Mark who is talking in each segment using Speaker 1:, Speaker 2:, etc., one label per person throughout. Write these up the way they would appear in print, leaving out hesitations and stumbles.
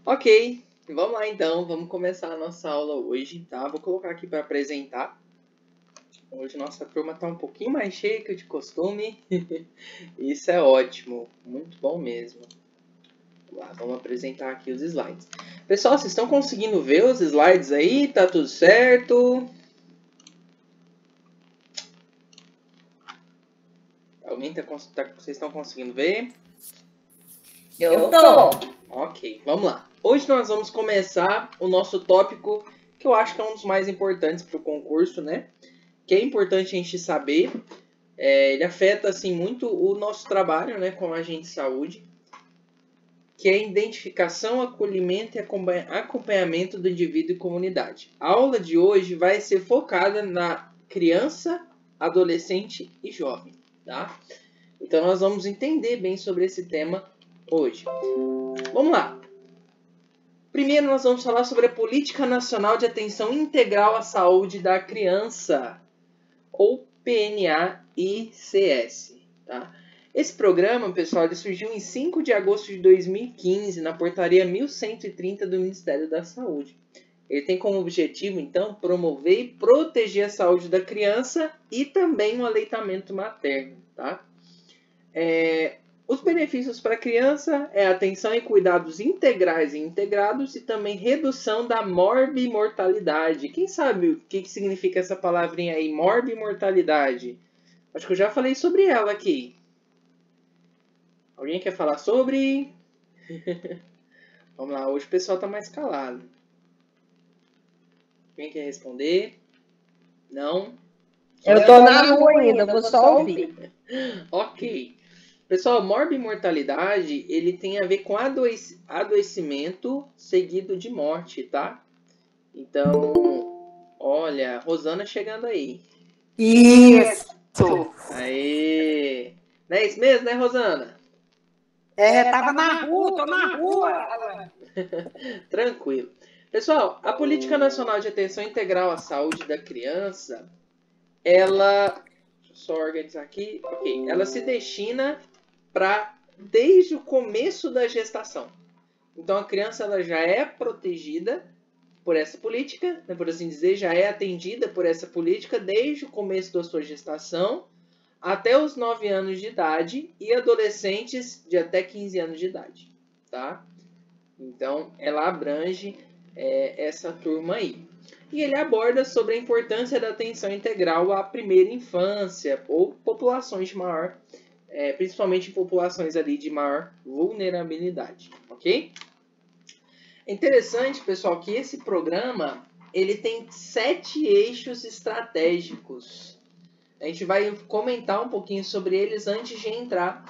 Speaker 1: Ok, vamos lá então, vamos começar a nossa aula hoje, tá? Vou colocar aqui para apresentar. Hoje nossa turma está um pouquinho mais cheia que de costume. Isso é ótimo, muito bom mesmo. Vamos lá, vamos apresentar aqui os slides. Pessoal, vocês estão conseguindo ver os slides aí? Tá tudo certo? Vocês estão conseguindo ver?
Speaker 2: Eu tô.
Speaker 1: Ok, vamos lá. Hoje nós vamos começar o nosso tópico, que eu acho que é um dos mais importantes para o concurso, né? Que é importante a gente saber. Ele afeta assim, muito o nosso trabalho, né, como agente de saúde, que é a identificação, acolhimento e acompanhamento do indivíduo e comunidade. A aula de hoje vai ser focada na criança, adolescente e jovem, tá? Então nós vamos entender bem sobre esse tema hoje. Vamos lá. Primeiro nós vamos falar sobre a Política Nacional de Atenção Integral à Saúde da Criança, ou PNAICS, tá? Esse programa, pessoal, ele surgiu em 5 de agosto de 2015, na portaria 1130 do Ministério da Saúde. Ele tem como objetivo, então, promover e proteger a saúde da criança e também o aleitamento materno, tá? Os benefícios para a criança é atenção e cuidados integrais e integrados e também redução da morbimortalidade. Quem sabe o que significa essa palavrinha aí, morbimortalidade? Acho que eu já falei sobre ela aqui. Alguém quer falar sobre? Vamos lá, hoje o pessoal está mais calado. Quem quer responder? Não?
Speaker 2: Eu tô na rua ainda, eu vou só ouvir.
Speaker 1: Ok. Pessoal, morbimortalidade, ele tem a ver com adoecimento seguido de morte, tá? Então, olha, Rosana chegando aí.
Speaker 2: Isso.
Speaker 1: Aê! Não é isso mesmo, né, Rosana?
Speaker 2: Tava na rua, tô na rua.
Speaker 1: Tranquilo. Pessoal, a Política Nacional de Atenção Integral à Saúde da Criança, ela... Deixa eu só organizar aqui. Ok. Ela se destina para desde o começo da gestação. Então, a criança ela já é protegida por essa política, né, por assim dizer, já é atendida por essa política desde o começo da sua gestação até os 9 anos de idade e adolescentes de até 15 anos de idade, tá? Então, ela abrange essa turma aí. E ele aborda sobre a importância da atenção integral à primeira infância ou populações de maior, principalmente populações ali de maior vulnerabilidade, ok? É interessante, pessoal, que esse programa ele tem 7 eixos estratégicos. A gente vai comentar um pouquinho sobre eles antes de entrar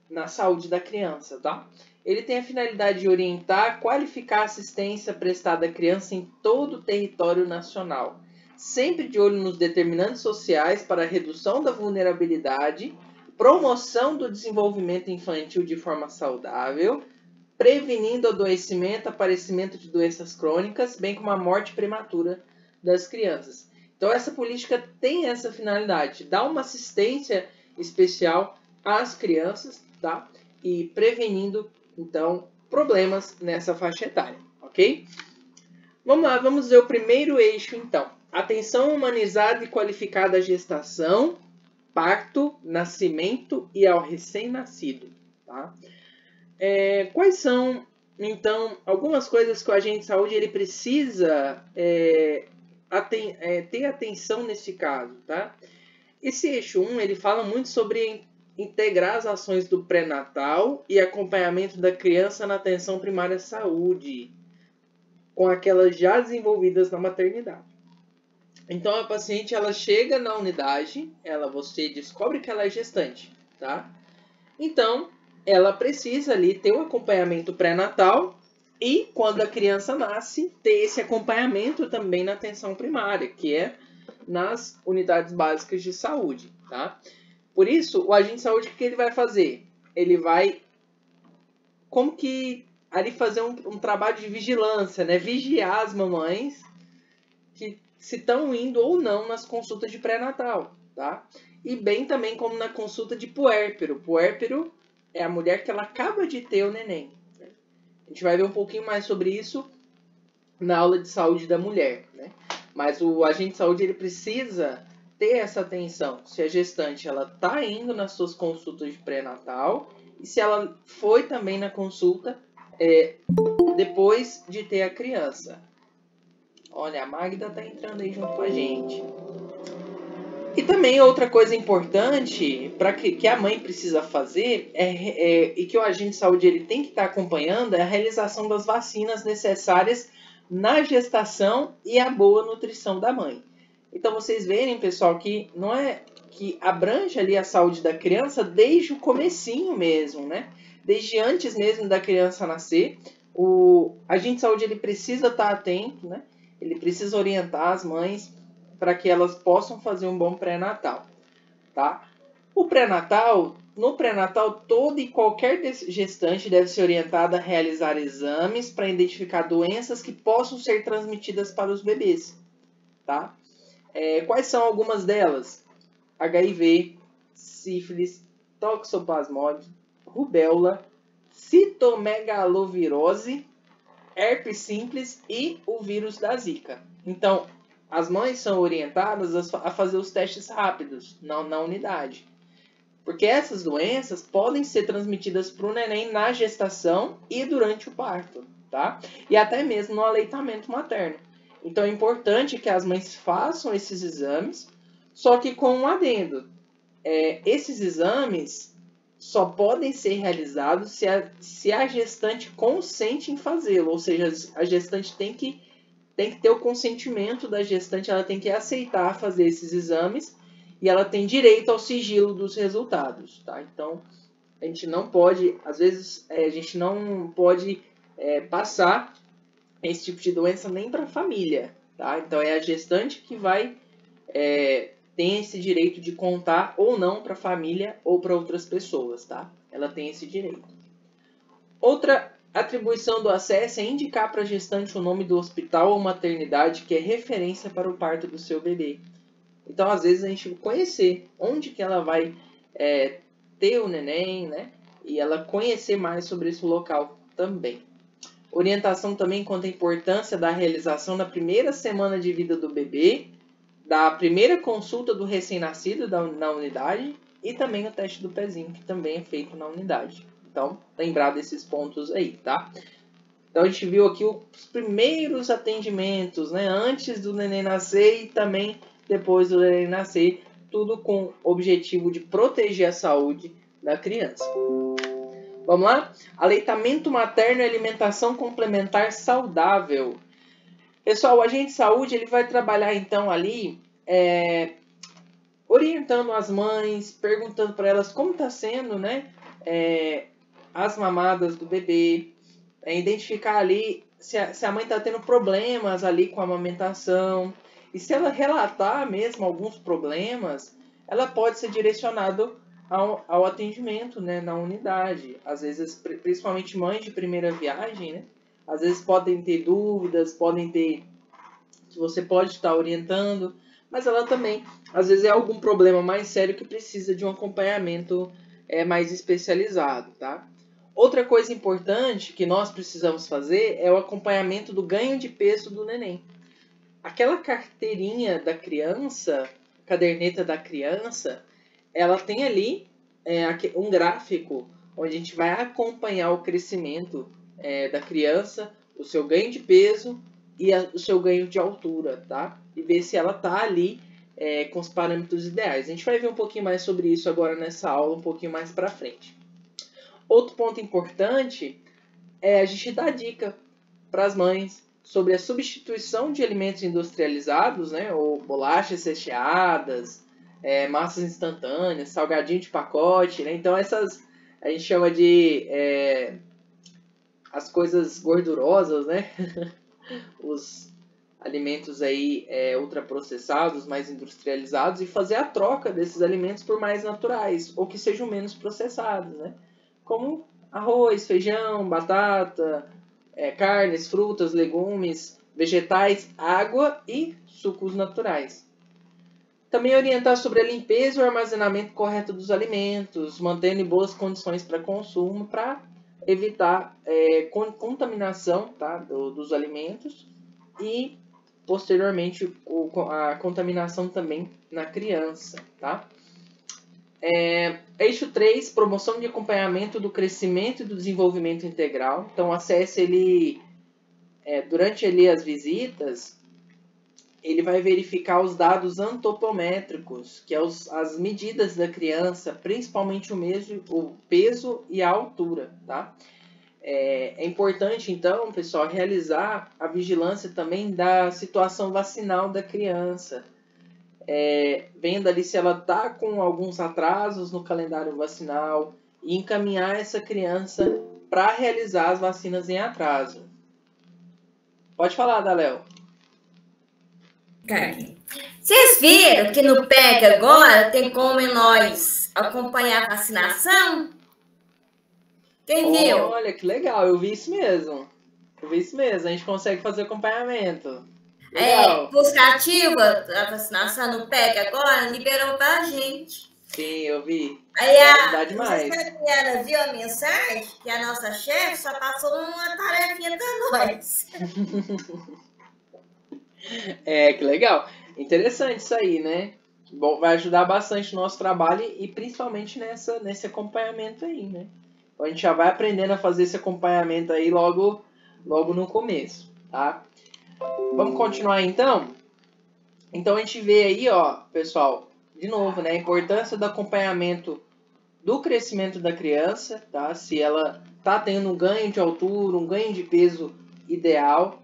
Speaker 1: na saúde da criança, tá? Ele tem a finalidade de orientar, qualificar a assistência prestada à criança em todo o território nacional, sempre de olho nos determinantes sociais para a redução da vulnerabilidade, promoção do desenvolvimento infantil de forma saudável, prevenindo adoecimento, aparecimento de doenças crônicas, bem como a morte prematura das crianças. Então essa política tem essa finalidade, dar uma assistência especial às crianças, tá? E prevenindo, então, problemas nessa faixa etária, ok? Vamos lá, vamos ver o primeiro eixo, então. Atenção humanizada e qualificada à gestação, parto, nascimento e ao recém-nascido, tá? Quais são, então, algumas coisas que o agente de saúde ele precisa ter atenção nesse caso, tá? Esse eixo 1, ele fala muito sobre integrar as ações do pré-natal e acompanhamento da criança na atenção primária à saúde, com aquelas já desenvolvidas na maternidade. Então, a paciente, ela chega na unidade, você descobre que ela é gestante, tá? Então, ela precisa ali ter o acompanhamento pré-natal e, quando a criança nasce, ter esse acompanhamento também na atenção primária, que é nas unidades básicas de saúde, tá? Por isso, o agente de saúde, o que ele vai fazer? Ele vai, como que, ali fazer um trabalho de vigilância, né? Vigiar as mamães que se estão indo ou não nas consultas de pré-natal, tá? E bem também como na consulta de puérpero. Puérpero é a mulher que ela acaba de ter o neném. Né? A gente vai ver um pouquinho mais sobre isso na aula de saúde da mulher, né? Mas o agente de saúde ele precisa ter essa atenção. Se a gestante ela está indo nas suas consultas de pré-natal e se ela foi também na consulta depois de ter a criança. Olha, a Magda está entrando aí junto com a gente. E também outra coisa importante para que a mãe precisa fazer e que o agente de saúde ele tem que estar acompanhando é a realização das vacinas necessárias na gestação e a boa nutrição da mãe. Então vocês verem, pessoal, que não é que abrange ali a saúde da criança desde o comecinho mesmo, né? Desde antes mesmo da criança nascer, o agente de saúde ele precisa estar atento, né? Ele precisa orientar as mães para que elas possam fazer um bom pré-natal, tá? No pré-natal, toda e qualquer gestante deve ser orientada a realizar exames para identificar doenças que possam ser transmitidas para os bebês, tá? Quais são algumas delas? HIV, sífilis, toxoplasmose, rubéola, citomegalovirose, herpes simples e o vírus da Zika. Então, as mães são orientadas a fazer os testes rápidos na unidade. Porque essas doenças podem ser transmitidas para o neném na gestação e durante o parto, tá? E até mesmo no aleitamento materno. Então é importante que as mães façam esses exames, só que com um adendo. Esses exames só podem ser realizados se a gestante consente em fazê-lo. Ou seja, a gestante tem que ter o consentimento da gestante, ela tem que aceitar fazer esses exames e ela tem direito ao sigilo dos resultados, tá? Então, a gente não pode, às vezes, a gente não pode passar esse tipo de doença nem para a família, tá? Então, é a gestante que vai tem esse direito de contar ou não para a família ou para outras pessoas, tá? Ela tem esse direito. Outra atribuição do acesso é indicar para a gestante o nome do hospital ou maternidade que é referência para o parto do seu bebê. Então, às vezes, a gente conhecer onde que ela vai ter o neném, né? E ela conhecer mais sobre esse local também. Orientação também quanto à importância da realização da primeira semana de vida do bebê, da primeira consulta do recém-nascido na unidade e também o teste do pezinho, que também é feito na unidade. Então, lembrar desses pontos aí, tá? Então, a gente viu aqui os primeiros atendimentos, né? Antes do neném nascer e também depois do neném nascer. Tudo com o objetivo de proteger a saúde da criança. Vamos lá? Aleitamento materno e alimentação complementar saudável. Pessoal, o agente de saúde ele vai trabalhar, então, ali orientando as mães, perguntando para elas como está sendo, né? As mamadas do bebê, identificar ali se a mãe está tendo problemas ali com a amamentação. E se ela relatar mesmo alguns problemas, ela pode ser direcionada ao atendimento, né, na unidade. Às vezes, principalmente mães de primeira viagem, né? Às vezes podem ter dúvidas, que você pode estar orientando, mas ela também, às vezes é algum problema mais sério que precisa de um acompanhamento mais especializado, tá? Outra coisa importante que nós precisamos fazer é o acompanhamento do ganho de peso do neném. Aquela carteirinha da criança, caderneta da criança, ela tem ali um gráfico onde a gente vai acompanhar o crescimento da criança, o seu ganho de peso e o seu ganho de altura, tá? E ver se ela tá ali com os parâmetros ideais. A gente vai ver um pouquinho mais sobre isso agora nessa aula, um pouquinho mais para frente. Outro ponto importante é a gente dar dica para as mães sobre a substituição de alimentos industrializados, né, ou bolachas recheadas, massas instantâneas, salgadinho de pacote, né? Então essas a gente chama de as coisas gordurosas, né? Os alimentos aí ultraprocessados, mais industrializados, e fazer a troca desses alimentos por mais naturais ou que sejam menos processados, né? Como arroz, feijão, batata, carnes, frutas, legumes, vegetais, água e sucos naturais. Também orientar sobre a limpeza e o armazenamento correto dos alimentos, mantendo em boas condições para consumo, para evitar contaminação, tá, dos alimentos e posteriormente a contaminação também na criança, tá? Eixo 3, promoção de acompanhamento do crescimento e do desenvolvimento integral. Então, o ACS, durante ali as visitas, ele vai verificar os dados antropométricos, que é as medidas da criança, principalmente o peso e a altura, tá? É importante, então, pessoal, realizar a vigilância também da situação vacinal da criança. Vendo ali se ela está com alguns atrasos no calendário vacinal e encaminhar essa criança para realizar as vacinas em atraso. Pode falar, Daléo.
Speaker 3: Vocês viram que no PEC agora tem como nós acompanhar a vacinação? Quem viu?
Speaker 1: Olha, que legal, eu vi isso mesmo. A gente consegue fazer acompanhamento. Legal.
Speaker 3: Buscativa, a vacinação no PEC agora liberou pra gente.
Speaker 1: Sim, eu vi.
Speaker 3: Aí
Speaker 1: demais.
Speaker 3: Ela viu a mensagem que a nossa chefe só passou uma tarefinha pra nós.
Speaker 1: Que legal. Interessante isso aí, né? Bom, vai ajudar bastante o nosso trabalho e principalmente nesse acompanhamento aí, né? Então a gente já vai aprendendo a fazer esse acompanhamento aí logo no começo, tá? Vamos continuar então? Então a gente vê aí, ó, pessoal, de novo, né? A importância do acompanhamento do crescimento da criança, tá? Se ela tá tendo um ganho de altura, um ganho de peso ideal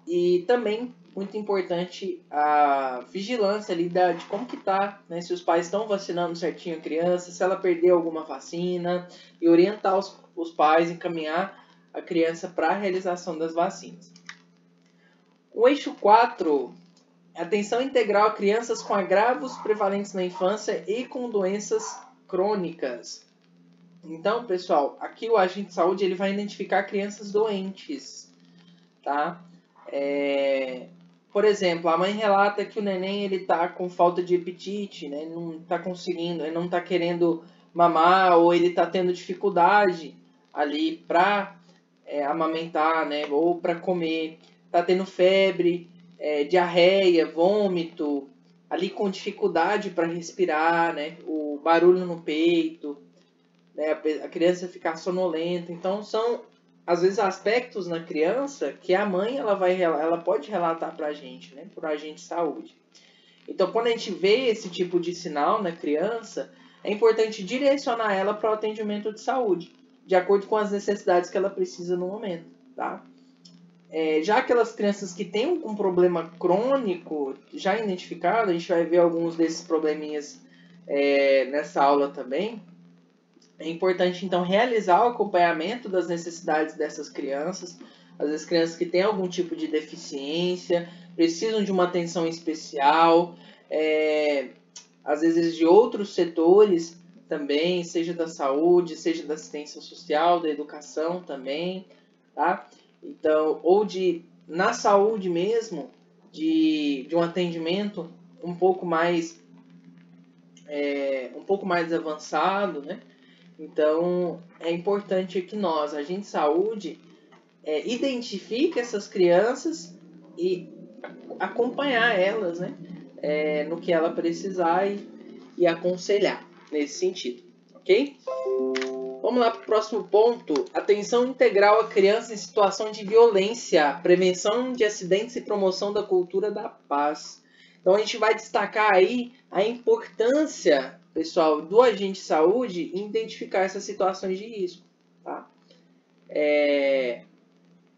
Speaker 1: e também muito importante a vigilância ali de como que tá, né? Se os pais estão vacinando certinho a criança, se ela perdeu alguma vacina e orientar os pais, encaminhar a criança para a realização das vacinas. O eixo 4, atenção integral a crianças com agravos prevalentes na infância e com doenças crônicas. Então, pessoal, aqui o agente de saúde ele vai identificar crianças doentes, tá? Por exemplo, a mãe relata que o neném ele tá com falta de apetite, né? Ele não tá conseguindo, ele não tá querendo mamar ou ele tá tendo dificuldade ali para amamentar, né? Ou para comer, tá tendo febre, diarreia, vômito, ali com dificuldade para respirar, né? O barulho no peito, né? A criança ficar sonolenta. Então são às vezes aspectos na criança que a mãe ela pode relatar para a gente, né? Por agente de saúde. Então quando a gente vê esse tipo de sinal na criança, é importante direcionar ela para o atendimento de saúde, de acordo com as necessidades que ela precisa no momento, tá? Já aquelas crianças que têm um problema crônico já identificado, a gente vai ver alguns desses probleminhas nessa aula também. É importante, então, realizar o acompanhamento das necessidades dessas crianças. Às vezes, crianças que têm algum tipo de deficiência, precisam de uma atenção especial, às vezes de outros setores também, seja da saúde, seja da assistência social, da educação também, tá? Então, ou na saúde mesmo, de um atendimento um pouco mais avançado, né? Então, é importante que nós, agente de saúde, identifique essas crianças e acompanhar elas, né? No que ela precisar e aconselhar nesse sentido, ok? Vamos lá para o próximo ponto. Atenção integral a crianças em situação de violência, prevenção de acidentes e promoção da cultura da paz. Então, a gente vai destacar aí a importância, pessoal, do agente de saúde em identificar essas situações de risco, tá?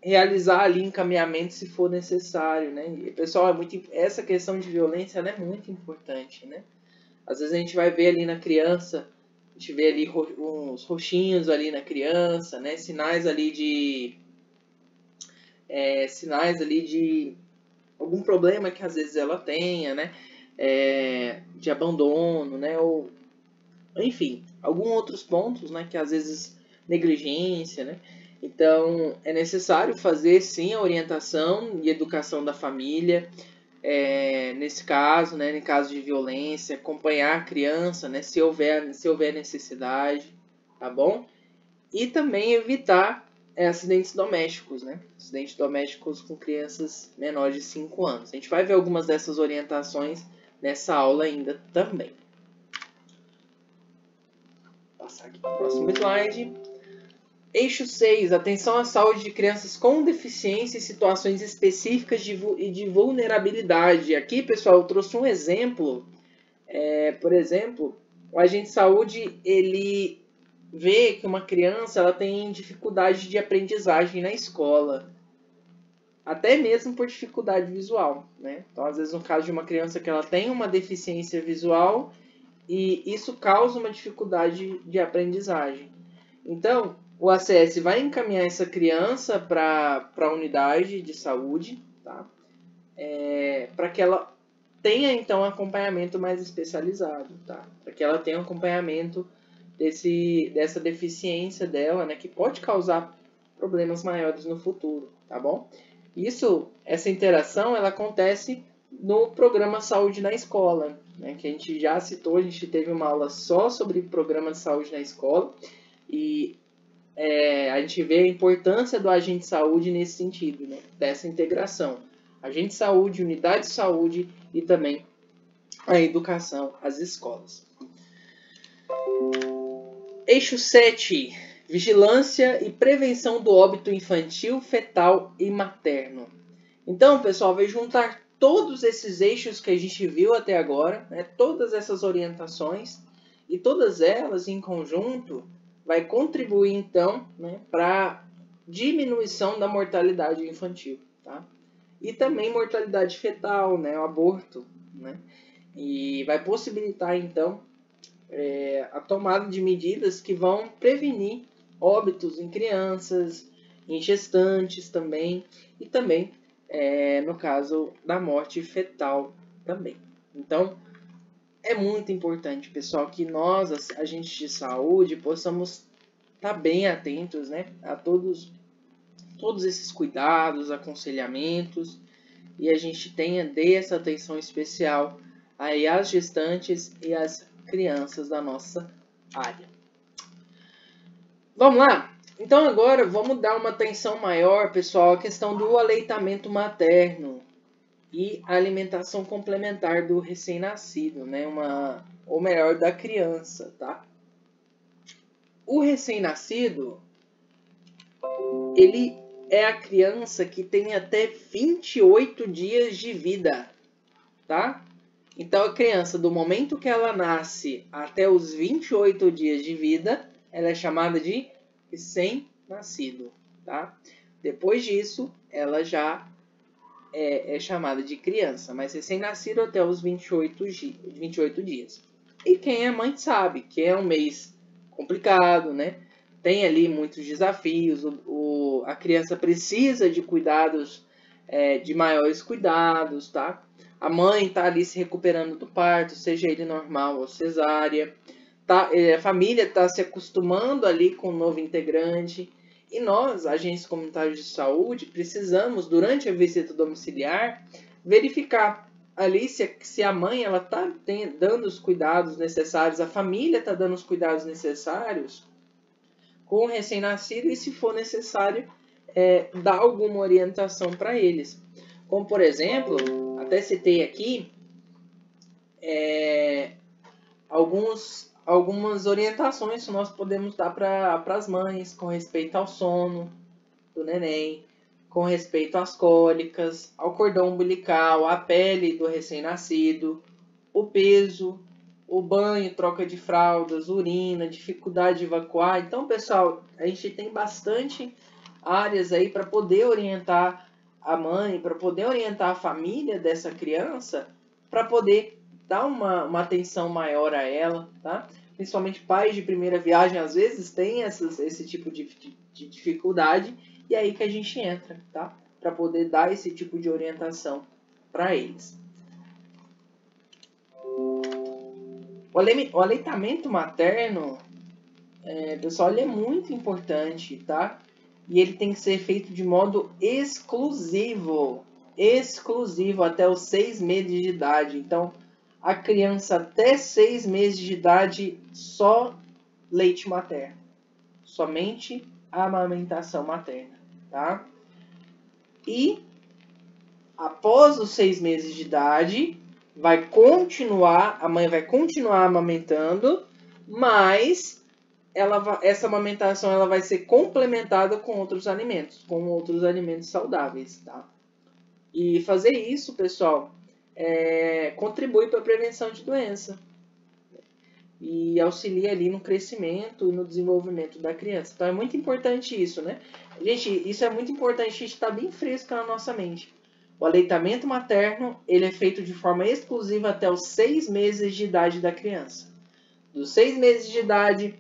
Speaker 1: Realizar ali encaminhamento se for necessário, né? E, pessoal, essa questão de violência ela é muito importante, né? Às vezes a gente vai ver ali na criança, a gente vê ali uns roxinhos ali na criança, né? Sinais ali de algum problema que às vezes ela tenha, né? De abandono, né? Ou, enfim, alguns outros pontos, né? Que às vezes negligência, né? Então, é necessário fazer, sim, a orientação e educação da família, nesse caso, né? Em caso de violência, acompanhar a criança, né? Se houver necessidade, tá bom? E também evitar acidentes domésticos, né? Acidentes domésticos com crianças menores de 5 anos. A gente vai ver algumas dessas orientações nessa aula ainda também. Vou passar aqui para o próximo slide. Eixo 6. Atenção à saúde de crianças com deficiência em situações específicas de vulnerabilidade. Aqui, pessoal, eu trouxe um exemplo. Por exemplo, o agente de saúde, ele vê que uma criança ela tem dificuldade de aprendizagem na escola. Até mesmo por dificuldade visual, né? Então, às vezes, no caso de uma criança que ela tem uma deficiência visual e isso causa uma dificuldade de aprendizagem. Então, o ACS vai encaminhar essa criança para a unidade de saúde, tá? Para que ela tenha, então, acompanhamento mais especializado, tá? Para que ela tenha um acompanhamento dessa deficiência dela, né? Que pode causar problemas maiores no futuro, tá bom? Essa interação, ela acontece no programa Saúde na Escola, né? Que a gente já citou, a gente teve uma aula só sobre programa de saúde na escola e a gente vê a importância do agente de saúde nesse sentido, né? Dessa integração. Agente de saúde, unidade de saúde e também a educação, as escolas. Eixo 7. Vigilância e prevenção do óbito infantil, fetal e materno. Então, pessoal, vai juntar todos esses eixos que a gente viu até agora, né? Todas essas orientações, e todas elas em conjunto vai contribuir, então, né, para diminuição da mortalidade infantil, tá? E também mortalidade fetal, né, o aborto, né? E vai possibilitar, então, a tomada de medidas que vão prevenir óbitos em crianças, em gestantes também, e também, no caso da morte fetal também. Então, é muito importante, pessoal, que nós, agentes de saúde, possamos estar bem atentos, né, a todos esses cuidados, aconselhamentos, e a gente dê essa atenção especial aí às gestantes e às crianças da nossa área. Vamos lá? Então agora vamos dar uma atenção maior, pessoal, à questão do aleitamento materno e a alimentação complementar do recém-nascido, né? Ou melhor, da criança, tá? O recém-nascido, ele é a criança que tem até 28 dias de vida, tá? Então, a criança, do momento que ela nasce até os 28 dias de vida, ela é chamada de recém-nascido, tá? Depois disso, ela já é chamada de criança, mas recém-nascido até os 28 dias. E quem é mãe sabe que é um mês complicado, né? Tem ali muitos desafios, a criança precisa de cuidados, de maiores cuidados, tá? A mãe está ali se recuperando do parto, seja ele normal ou cesárea. Tá? A família está se acostumando ali com o novo integrante. E nós, agentes comunitários de saúde, precisamos, durante a visita domiciliar, verificar ali se a mãe está dando os cuidados necessários, a família está dando os cuidados necessários com o recém-nascido e, se for necessário, dar alguma orientação para eles. Como, por exemplo, até citei aqui algumas orientações que nós podemos dar para as mães com respeito ao sono do neném, com respeito às cólicas, ao cordão umbilical, à pele do recém-nascido, o peso, o banho, troca de fraldas, urina, dificuldade de evacuar. Então, pessoal, a gente tem bastante áreas aí para poder orientar a mãe, para poder orientar a família dessa criança, para poder dar uma atenção maior a ela, tá? Principalmente pais de primeira viagem, às vezes, têm esse tipo de dificuldade, e é aí que a gente entra, tá? Para poder dar esse tipo de orientação para eles. O aleitamento materno, pessoal, ele é muito importante, tá? E ele tem que ser feito de modo exclusivo até os 6 meses de idade. Então, a criança até 6 meses de idade, só leite materno. somente a amamentação materna, tá? E após os 6 meses de idade, a mãe vai continuar amamentando, mas essa amamentação ela vai ser complementada com outros alimentos saudáveis, tá? E fazer isso, pessoal, contribui para a prevenção de doença e auxilia ali no crescimento e no desenvolvimento da criança. Então é muito importante isso, né? Gente, isso é muito importante, a gente estar bem fresco na nossa mente. O aleitamento materno, ele é feito de forma exclusiva até os 6 meses de idade da criança. Dos 6 meses de idade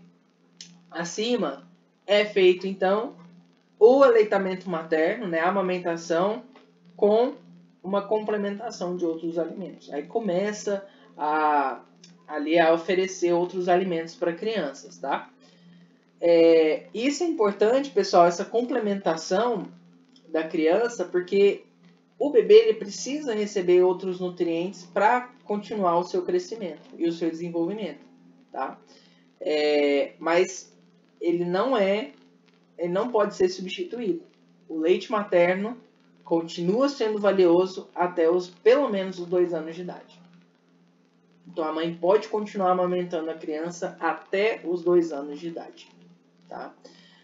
Speaker 1: acima, é feito, então, o aleitamento materno, né, a amamentação, com uma complementação de outros alimentos. Aí começa ali a oferecer outros alimentos para crianças, tá? Isso é importante, pessoal, essa complementação da criança, porque o bebê ele precisa receber outros nutrientes para continuar o seu crescimento e o seu desenvolvimento, tá? Mas ele não pode ser substituído. O leite materno continua sendo valioso até pelo menos os 2 anos de idade. Então a mãe pode continuar amamentando a criança até os 2 anos de idade, tá?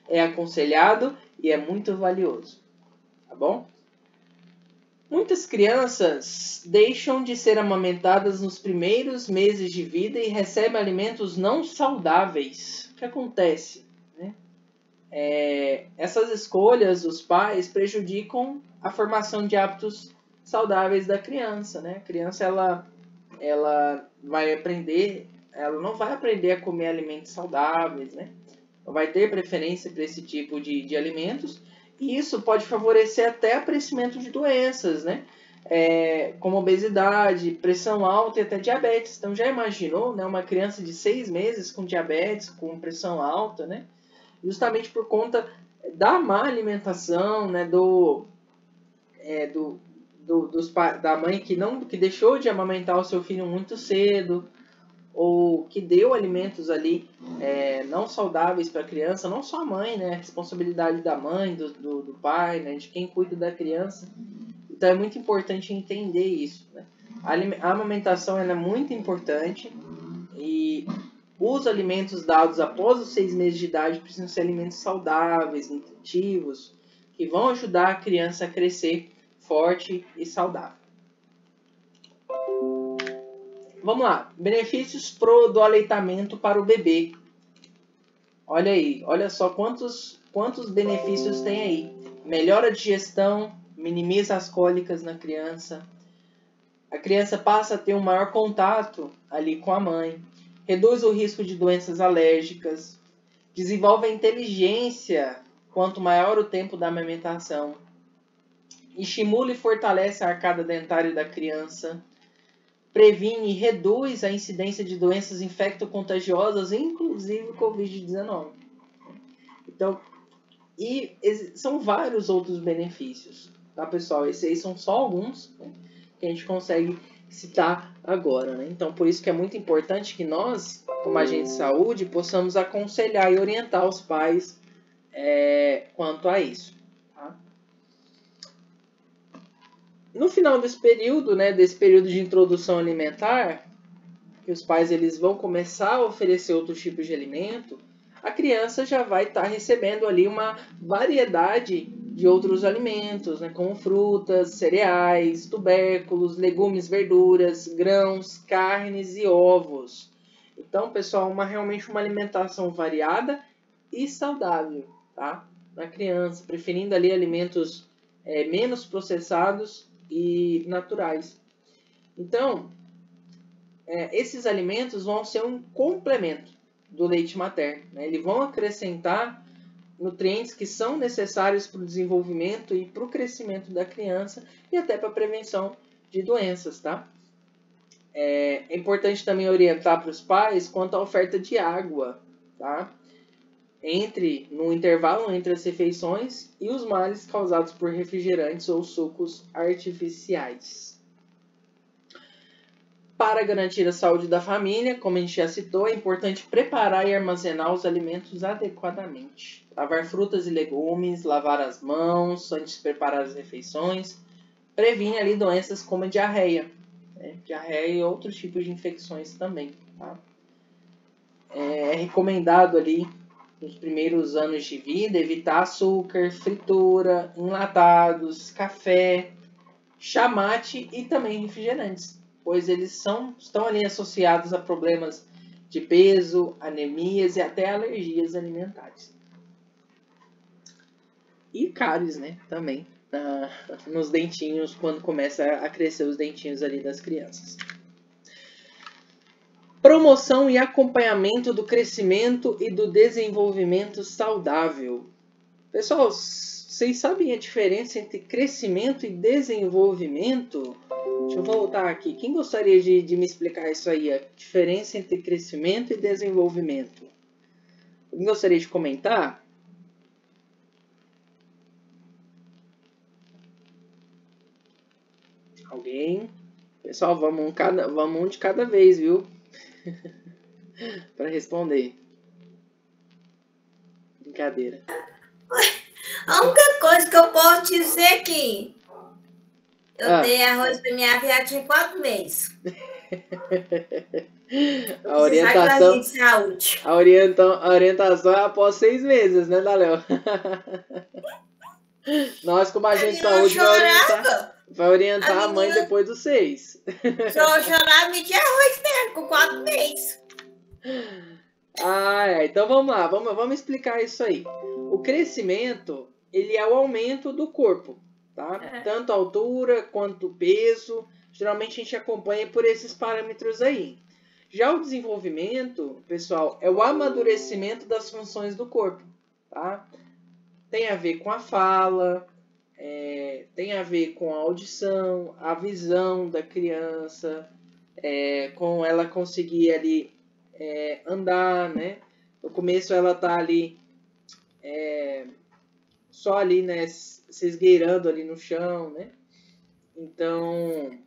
Speaker 1: É aconselhado e é muito valioso, tá bom? Muitas crianças deixam de ser amamentadas nos primeiros meses de vida e recebem alimentos não saudáveis. O que acontece? Essas escolhas dos pais prejudicam a formação de hábitos saudáveis da criança, né? A criança ela vai aprender, ela não vai aprender a comer alimentos saudáveis, né? Ela vai ter preferência para esse tipo de alimentos. E isso pode favorecer até aparecimento de doenças, né? Como obesidade, pressão alta e até diabetes. Então já imaginou, né, uma criança de 6 meses com diabetes, com pressão alta, né? Justamente por conta da má alimentação, né, da mãe que deixou de amamentar o seu filho muito cedo, ou que deu alimentos ali não saudáveis para a criança, não só a mãe, né? A responsabilidade da mãe, do pai, né? De quem cuida da criança. Então é muito importante entender isso, né? A amamentação ela é muito importante e os alimentos dados após os 6 meses de idade precisam ser alimentos saudáveis, nutritivos, que vão ajudar a criança a crescer forte e saudável. Vamos lá, benefícios do aleitamento para o bebê. Olha aí, olha só quantos benefícios tem aí. Melhora a digestão, minimiza as cólicas na criança. A criança passa a ter um maior contato ali com a mãe. Reduz o risco de doenças alérgicas. Desenvolve a inteligência quanto maior o tempo da amamentação. Estimula e fortalece a arcada dentária da criança. Previne e reduz a incidência de doenças infecto-contagiosas, inclusive Covid-19. Então, são vários outros benefícios, tá, pessoal? Esses aí são só alguns, né, que a gente consegue citar agora, né? Então, por isso que é muito importante que nós, como agentes de saúde, possamos aconselhar e orientar os pais quanto a isso. No final desse período, né, desse período de introdução alimentar, que os pais eles vão começar a oferecer outros tipos de alimento, a criança já vai estar recebendo ali uma variedade de outros alimentos, né, como frutas, cereais, tubérculos, legumes, verduras, grãos, carnes e ovos. Então, pessoal, realmente uma alimentação variada e saudável, tá? Na criança, preferindo ali alimentos menos processados e naturais. Então, esses alimentos vão ser um complemento do leite materno, né? Eles vão acrescentar nutrientes que são necessários para o desenvolvimento e para o crescimento da criança e até para a prevenção de doenças, tá? É importante também orientar para os pais quanto à oferta de água, tá? No intervalo entre as refeições e os males causados por refrigerantes ou sucos artificiais. Para garantir a saúde da família, como a gente já citou, é importante preparar e armazenar os alimentos adequadamente. Lavar frutas e legumes, lavar as mãos antes de preparar as refeições, previne ali doenças como a diarreia. Né? Diarreia e outros tipos de infecções também. Tá? É recomendado ali, nos primeiros anos de vida, evitar açúcar, fritura, enlatados, café, chá mate e também refrigerantes, pois eles estão ali associados a problemas de peso, anemias e até alergias alimentares. E cáries, né, também, nos dentinhos, quando começa a crescer os dentinhos ali das crianças. Promoção e acompanhamento do crescimento e do desenvolvimento saudável. Pessoal, vocês sabem a diferença entre crescimento e desenvolvimento? Deixa eu voltar aqui. Quem gostaria de me explicar isso aí? A diferença entre crescimento e desenvolvimento. Alguém gostaria de comentar? Alguém? Pessoal, vamos um de cada vez, viu? Para responder. Brincadeira.
Speaker 3: A única coisa que eu posso dizer é que eu dei arroz para minha filha já tinha 4 meses.
Speaker 1: A orientação,
Speaker 3: de saúde.
Speaker 1: a orientação é após 6 meses, né, Daléo? Nós, como agente de saúde, vai orientar a mãe depois dos 6.
Speaker 3: Só chorava e tinha arroz mesmo, com 4 meses.
Speaker 1: Então vamos lá, vamos explicar isso aí. O crescimento, ele é o aumento do corpo, tá? Tanto a altura quanto o peso. Geralmente a gente acompanha por esses parâmetros aí. Já o desenvolvimento, pessoal, é o amadurecimento das funções do corpo, tá? Tem a ver com a fala, tem a ver com a audição, a visão da criança, com ela conseguir ali andar, né? No começo ela tá ali só ali, né, se esgueirando ali no chão, né? Então,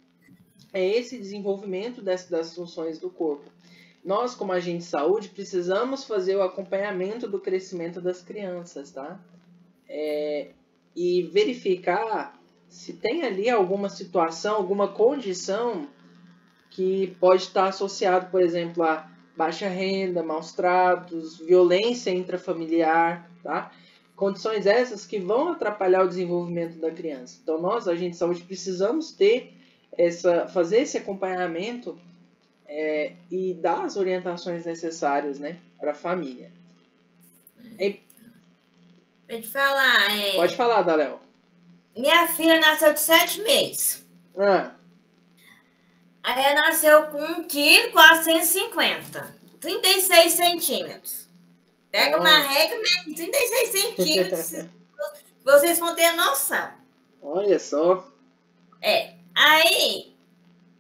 Speaker 1: é esse desenvolvimento das funções do corpo. Nós, como agente de saúde, precisamos fazer o acompanhamento do crescimento das crianças, tá? E verificar se tem ali alguma situação, alguma condição que pode estar associado, por exemplo, a baixa renda, maus tratos, violência intrafamiliar, tá? Condições essas que vão atrapalhar o desenvolvimento da criança. Então, nós, agentes de saúde, precisamos fazer esse acompanhamento e dar as orientações necessárias, né, para a família.
Speaker 3: Pode falar.
Speaker 1: Pode falar, Daléo.
Speaker 3: Minha filha nasceu de 7 meses. Aí ela nasceu com 1,450 kg, 36 centímetros. Pega uma régua, mede 36 centímetros. Vocês vão ter noção.
Speaker 1: Olha só.
Speaker 3: Aí,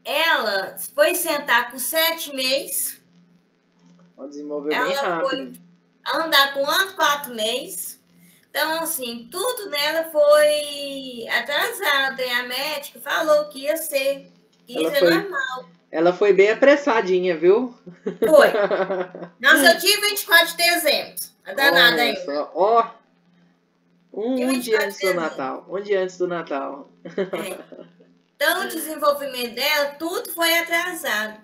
Speaker 3: ela foi sentar com 7 meses.
Speaker 1: Desenvolveu bem rápido.
Speaker 3: Ela foi andar com 4 meses. Então, assim, tudo nela foi atrasado. E a médica falou que ia ser. Isso é normal.
Speaker 1: Ela foi bem apressadinha, viu?
Speaker 3: Foi. Nossa, eu tive 24 de dezembro. A danada ainda.
Speaker 1: Um dia antes do Natal. Um dia antes do Natal.
Speaker 3: Então, o desenvolvimento dela, tudo foi atrasado.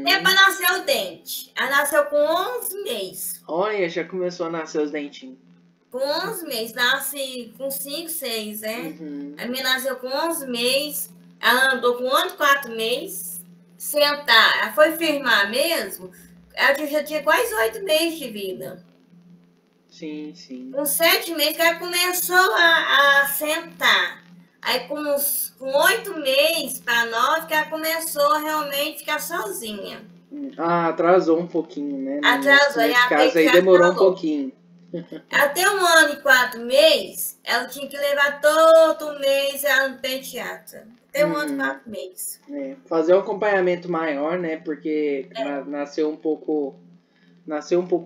Speaker 3: É para nascer o dente. Ela nasceu com 11 meses.
Speaker 1: Olha, já começou a nascer os dentinhos.
Speaker 3: Com 11 meses. Nasce com 5, 6, né? A minha nasceu com 11 meses. Ela andou com 1 ano e 4 meses. Sentar. Ela foi firmar mesmo. Ela já tinha quase 8 meses de vida.
Speaker 1: Sim, sim.
Speaker 3: Com 7 meses que ela começou a sentar. Aí com 8 meses para 9 que ela começou a realmente ficar sozinha.
Speaker 1: Atrasou um pouquinho, né?
Speaker 3: Atrasou.
Speaker 1: Nesse caso aí demorou um pouquinho.
Speaker 3: Até 1 ano e 4 meses, ela tinha que levar todo mês ela no pediatra. Até 1 ano e 4 meses.
Speaker 1: Fazer um acompanhamento maior, né? Porque nasceu um pouco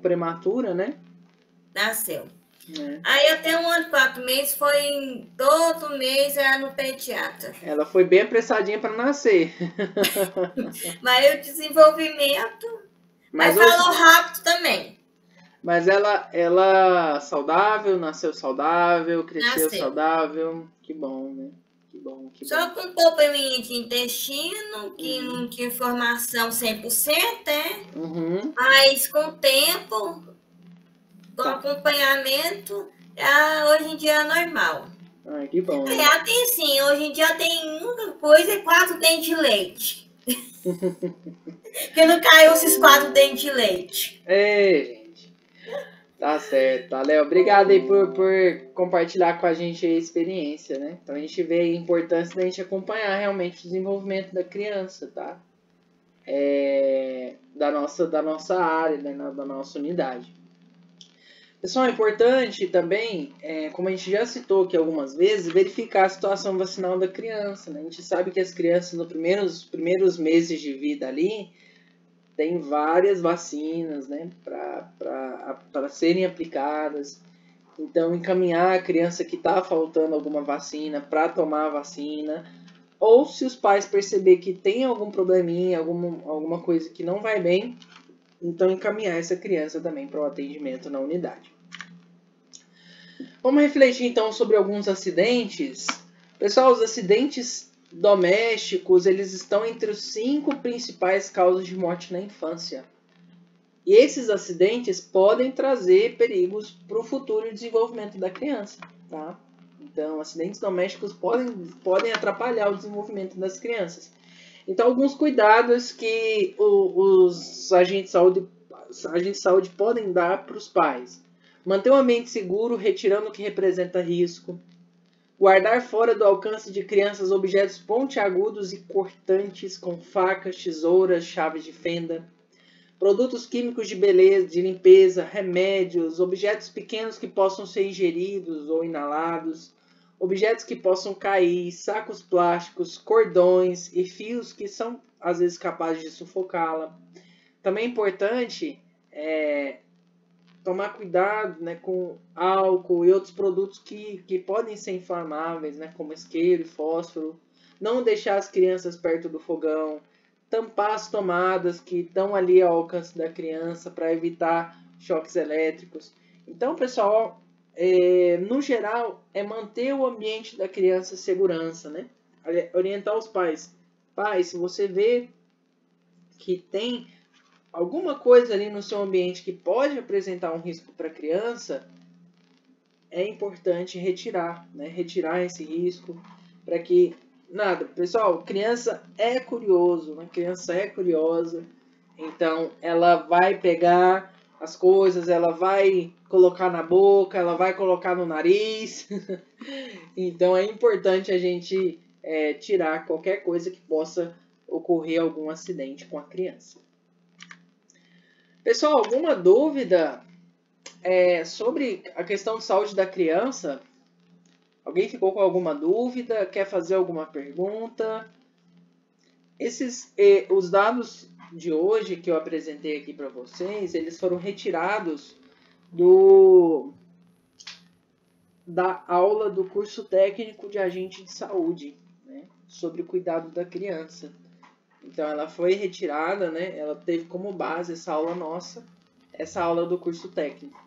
Speaker 1: prematura, né?
Speaker 3: Nasceu. Aí até 1 ano e 4 meses, foi todo mês era no pediatra.
Speaker 1: Ela foi bem apressadinha para nascer.
Speaker 3: Mas o desenvolvimento... Mas falou rápido também.
Speaker 1: Mas ela saudável, nasceu saudável, cresceu saudável. Que bom, né? Que bom, que
Speaker 3: Só
Speaker 1: bom.
Speaker 3: com um probleminha de intestino, que não tinha formação 100%, né? Mas com o tempo, com acompanhamento, hoje em dia é normal.
Speaker 1: Ai, que bom.
Speaker 3: Tem sim, hoje em dia tem uma coisa, é 4 dentes de leite. Que não caiu esses 4 dentes de leite.
Speaker 1: Gente. Tá certo, tá, Léo? Obrigado aí por compartilhar com a gente a experiência, né? Então a gente vê a importância da gente acompanhar realmente o desenvolvimento da criança, tá? Da nossa área, né? Da nossa unidade. Pessoal, é importante também, como a gente já citou aqui algumas vezes, verificar a situação vacinal da criança, né? A gente sabe que as crianças nos primeiros meses de vida ali, tem várias vacinas, né, para serem aplicadas. Então, encaminhar a criança que está faltando alguma vacina para tomar a vacina. Ou se os pais perceber que tem algum probleminha, alguma coisa que não vai bem, então encaminhar essa criança também para o atendimento na unidade. Vamos refletir então sobre alguns acidentes. Pessoal, os acidentes domésticos, eles estão entre os 5 principais causas de morte na infância. E esses acidentes podem trazer perigos para o futuro desenvolvimento da criança, tá? Então, acidentes domésticos podem atrapalhar o desenvolvimento das crianças. Então, alguns cuidados que os agentes de saúde podem dar para os pais. Manter o ambiente seguro, retirando o que representa risco. Guardar fora do alcance de crianças objetos pontiagudos e cortantes, com facas, tesouras, chaves de fenda. Produtos químicos de beleza, de limpeza, remédios, objetos pequenos que possam ser ingeridos ou inalados. Objetos que possam cair, sacos plásticos, cordões e fios que são, às vezes, capazes de sufocá-la. Também é importante tomar cuidado, né, com álcool e outros produtos que podem ser inflamáveis, né, como isqueiro e fósforo. Não deixar as crianças perto do fogão. Tampar as tomadas que estão ali ao alcance da criança para evitar choques elétricos. Então, pessoal, no geral, é manter o ambiente da criança segurança, né? Orientar os pais. Pai, se você vê que tem alguma coisa ali no seu ambiente que pode apresentar um risco para a criança, é importante retirar, né? Retirar esse risco para que nada. Pessoal, criança é curioso, né? Criança é curiosa, então ela vai pegar as coisas, ela vai colocar na boca, ela vai colocar no nariz. Então é importante a gente tirar qualquer coisa que possa ocorrer algum acidente com a criança. Pessoal, alguma dúvida sobre a questão de saúde da criança? Alguém ficou com alguma dúvida? Quer fazer alguma pergunta? Os dados de hoje que eu apresentei aqui para vocês, eles foram retirados da aula do curso técnico de agente de saúde, né, sobre o cuidado da criança. Então, ela foi retirada, né? Ela teve como base essa aula nossa, essa aula do curso técnico.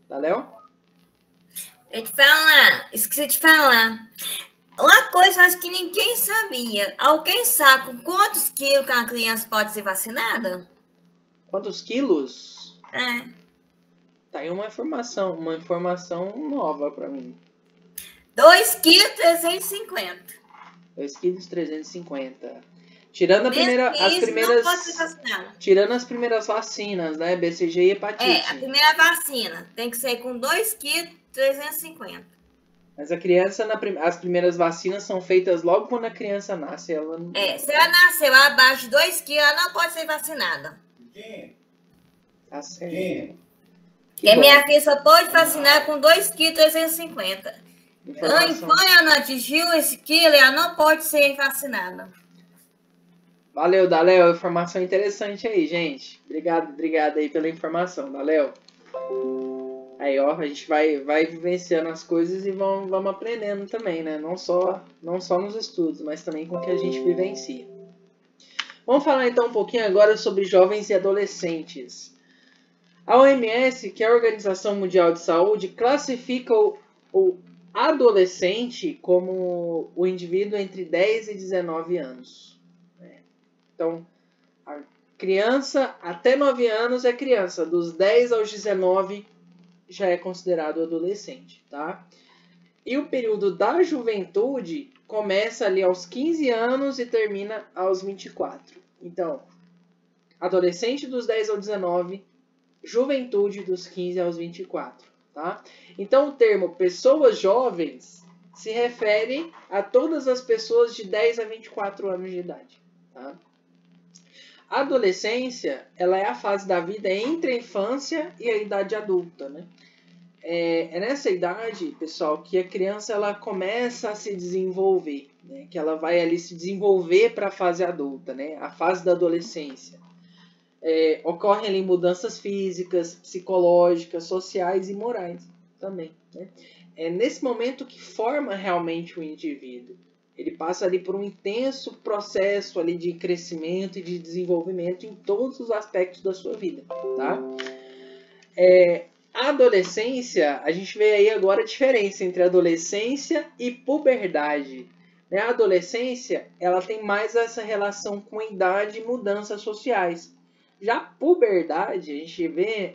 Speaker 1: Tá, Léo?
Speaker 3: Esqueci de falar. Uma coisa acho que ninguém sabia. Alguém sabe com quantos quilos que uma criança pode ser vacinada?
Speaker 1: Quantos quilos?
Speaker 3: Tá
Speaker 1: aí uma informação nova para mim.
Speaker 3: 2,350 kg.
Speaker 1: 2,350 kg. Tirando as primeiras vacinas, né? BCG e hepatite.
Speaker 3: A primeira vacina tem que ser com 2,350 kg.
Speaker 1: Mas a criança, as primeiras vacinas são feitas logo quando a criança nasce.
Speaker 3: Se ela nasceu abaixo de 2 kg, ela não pode ser vacinada.
Speaker 1: Tá certo.
Speaker 3: Porque minha filha só pode vacinar com 2,350 kg. Enquanto ela não atingiu esse quilo, ela não pode ser vacinada.
Speaker 1: Valeu, Daléo. Informação interessante aí, gente. Obrigado aí pela informação, Daléo. Aí, ó, a gente vai vivenciando as coisas e vamos aprendendo também, né? Não só nos estudos, mas também com o que a gente vivencia. Vamos falar então um pouquinho agora sobre jovens e adolescentes. A OMS, que é a Organização Mundial de Saúde, classifica o adolescente como o indivíduo entre 10 e 19 anos. Então, a criança até 9 anos é criança, dos 10 aos 19 já é considerado adolescente, tá? E o período da juventude começa ali aos 15 anos e termina aos 24. Então, adolescente dos 10 aos 19, juventude dos 15 aos 24, tá? Então, o termo pessoas jovens se refere a todas as pessoas de 10 a 24 anos de idade, tá? A adolescência, ela é a fase da vida entre a infância e a idade adulta, né? É nessa idade, pessoal, que a criança ela começa a se desenvolver, né? Que ela vai ali se desenvolver para a fase adulta, né? A fase da adolescência. Ocorrem ali mudanças físicas, psicológicas, sociais e morais também, né? É nesse momento que forma realmente o indivíduo. Ele passa ali por um intenso processo ali de crescimento e de desenvolvimento em todos os aspectos da sua vida, tá? A adolescência, a gente vê aí agora a diferença entre adolescência e puberdade. A adolescência, ela tem mais essa relação com idade e mudanças sociais. Já a puberdade, a gente vê